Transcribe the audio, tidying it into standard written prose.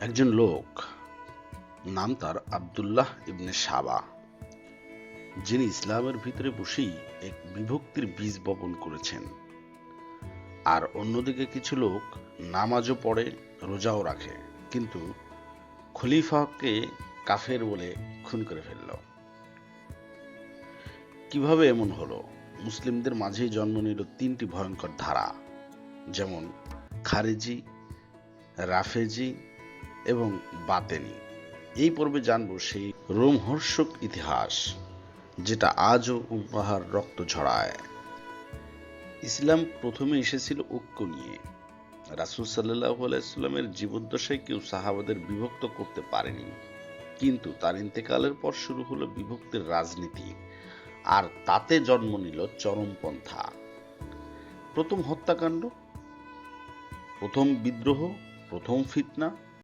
একজন লোক, নাম তার আব্দুল্লাহ ইবনে সাবা, যিনি ইসলামের ভিতরে বসেই এক বিভক্তির বীজ বপন করেছেন। আর অন্যদিকে কিছু লোক নামাজও পড়ে, রোজাও রাখে, কিন্তু খলিফাকে কাফের বলে খুন করে ফেলল। কিভাবে এমন হলো? মুসলিমদের মাঝেই জন্ম নিল তিনটি ভয়ঙ্কর ধারা, যেমন খারেজি, রাফেজি এবং বাতেনি। এই পর্বে জানব সেই রোমহর্ষক ইতিহাস, যেটা আজও উপহার রক্ত ঝরায়। ইসলাম প্রথমে এসেছিল ঐক্য নিয়ে। রাসূল সাল্লাল্লাহু আলাইহি সাল্লামের জীবদ্দশায় কেউ সাহাবাদের বিভক্ত করতে পারেনি, কিন্তু তার ইন্তেকালের পর শুরু হলো বিভক্তির রাজনীতি, আর তাতে জন্ম নিল চরমপন্থা। প্রথম হত্যাকাণ্ড, প্রথম বিদ্রোহ, প্রথম ফিতনা,